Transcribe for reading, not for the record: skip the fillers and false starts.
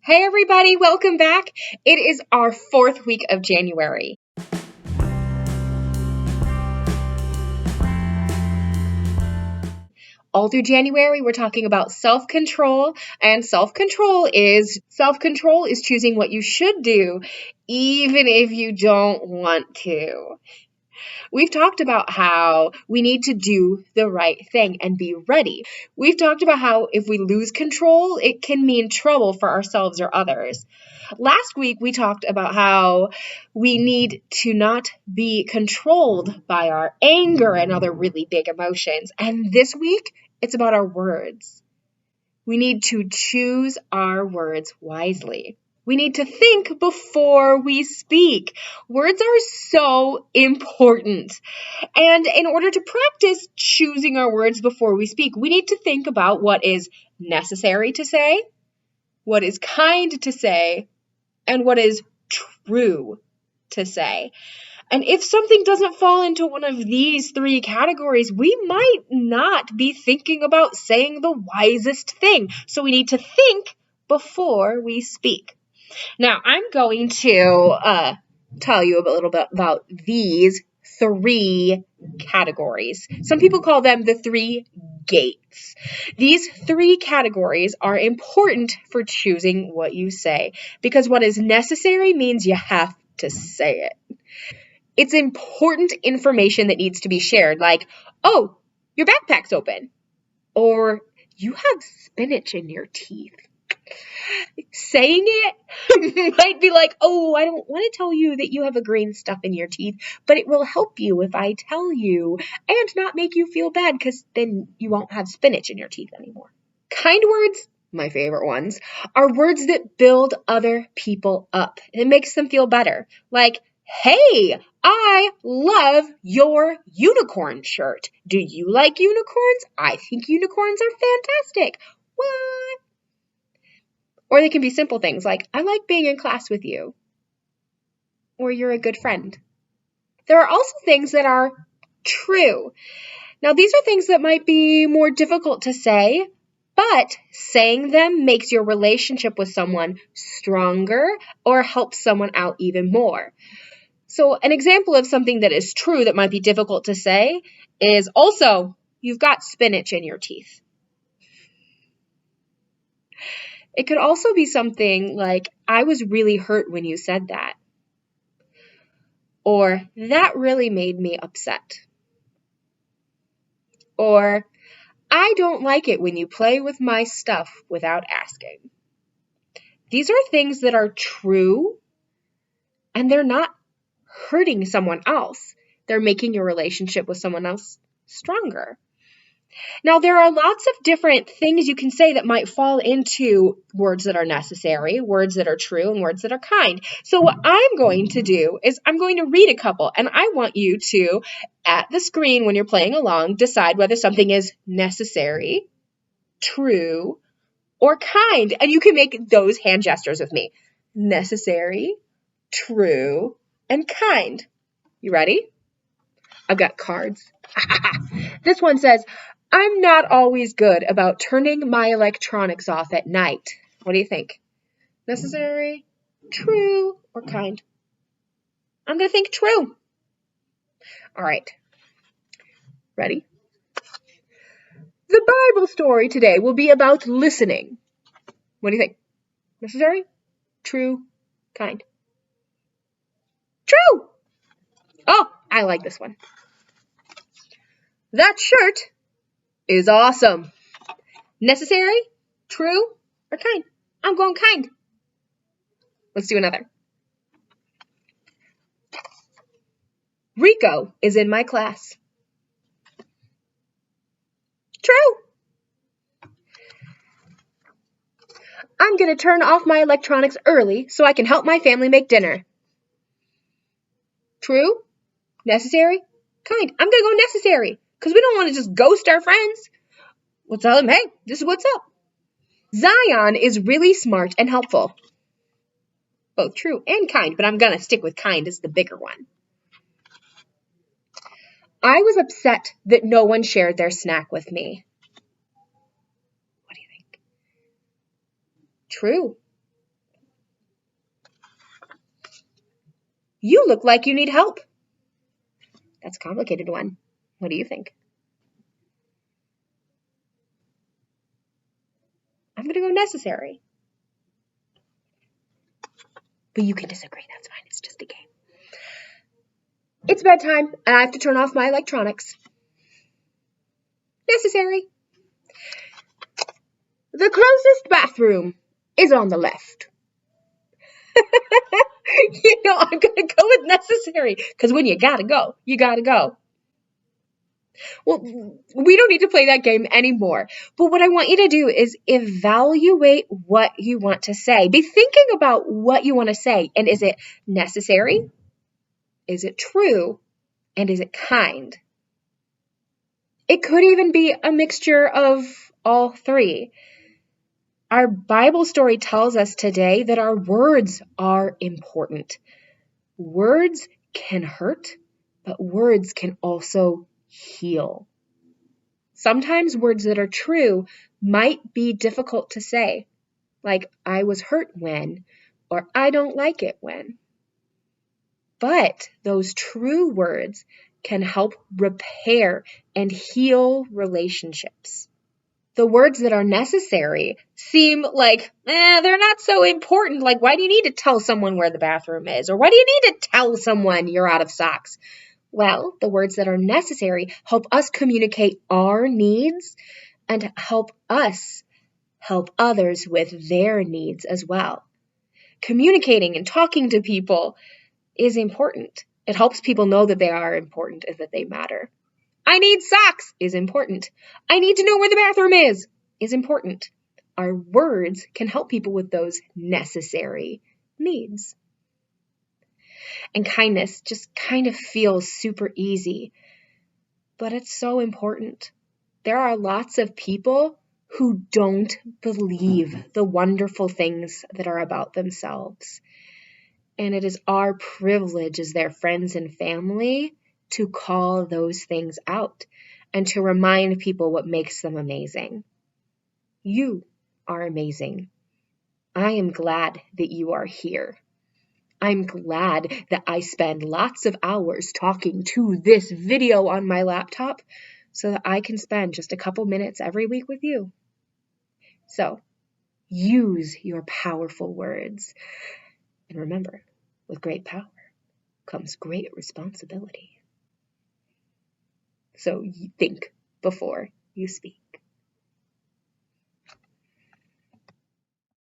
Hey everybody, welcome back. It is our 4th week of January. All through January, we're talking about self-control, and self-control is choosing what you should do, even if you don't want to. We've talked about how we need to do the right thing and be ready. We've talked about how if we lose control, it can mean trouble for ourselves or others. Last week, we talked about how we need to not be controlled by our anger and other really big emotions. And this week, it's about our words. We need to choose our words wisely. We need to think before we speak. Words are so important. And in order to practice choosing our words before we speak, we need to think about what is necessary to say, what is kind to say, and what is true to say. And if something doesn't fall into one of these 3 categories, we might not be thinking about saying the wisest thing. So we need to think before we speak. Now, I'm going to tell you a little bit about these 3 categories. Some people call them the 3 gates. These 3 categories are important for choosing what you say because what is necessary means you have to say it. It's important information that needs to be shared, like, oh, your backpack's open, or you have spinach in your teeth. Saying it might be like, oh, I don't want to tell you that you have a green stuff in your teeth, but it will help you if I tell you and not make you feel bad because then you won't have spinach in your teeth anymore. Kind words, my favorite ones, are words that build other people up. It makes them feel better. Like, hey, I love your unicorn shirt. Do you like unicorns? I think unicorns are fantastic. What? Or they can be simple things like, I like being in class with you. Or you're a good friend. There are also things that are true. Now, these are things that might be more difficult to say, but saying them makes your relationship with someone stronger or helps someone out even more. So an example of something that is true that might be difficult to say is also, you've got spinach in your teeth. It could also be something like, I was really hurt when you said that. Or, that really made me upset. Or, I don't like it when you play with my stuff without asking. These are things that are true, and they're not hurting someone else. They're making your relationship with someone else stronger. Now, there are lots of different things you can say that might fall into words that are necessary, words that are true, and words that are kind. So what I'm going to do is I'm going to read a couple, and I want you to, at the screen when you're playing along, decide whether something is necessary, true, or kind. And you can make those hand gestures with me. Necessary, true, and kind. You ready? I've got cards. This one says, I'm not always good about turning my electronics off at night. What do you think? Necessary, true, or kind? I'm going to think true. All right. Ready? The Bible story today will be about listening. What do you think? Necessary, true, kind? True! Oh, I like this one. That shirt is awesome. Necessary, true, or kind? I'm going kind. Let's do another. Rico is in my class. True. I'm going to turn off my electronics early so I can help my family make dinner. True. Necessary. Kind. I'm going to go necessary because we don't want to just ghost our friends. We'll tell them, hey, this is what's up. Zion is really smart and helpful. Both true and kind, but I'm going to stick with kind as the bigger one. I was upset that no one shared their snack with me. What do you think? True. You look like you need help. That's a complicated one. What do you think? I'm going to go necessary. But you can disagree. That's fine. It's just a game. It's bedtime, and I have to turn off my electronics. Necessary. The closest bathroom is on the left. I'm going to go with necessary, because when you gotta go, you gotta go. Well, we don't need to play that game anymore. But what I want you to do is evaluate what you want to say. Be thinking about what you want to say. And is it necessary? Is it true? And is it kind? It could even be a mixture of all three. Our Bible story tells us today that our words are important. Words can hurt, but words can also heal. Sometimes words that are true might be difficult to say, like I was hurt when, or I don't like it when. But those true words can help repair and heal relationships. The words that are necessary seem like, they're not so important. Like, why do you need to tell someone where the bathroom is? Or why do you need to tell someone you're out of socks? Well, the words that are necessary help us communicate our needs and help us help others with their needs as well. Communicating and talking to people is important. It helps people know that they are important and that they matter. I need socks is important. I need to know where the bathroom is important. Our words can help people with those necessary needs. And kindness just kind of feels super easy, but it's so important. There are lots of people who don't believe the wonderful things that are about themselves. And it is our privilege as their friends and family to call those things out and to remind people what makes them amazing. You are amazing. I am glad that you are here. I'm glad that I spend lots of hours talking to this video on my laptop so that I can spend just a couple minutes every week with you. So, use your powerful words. And remember, with great power comes great responsibility. So think before you speak.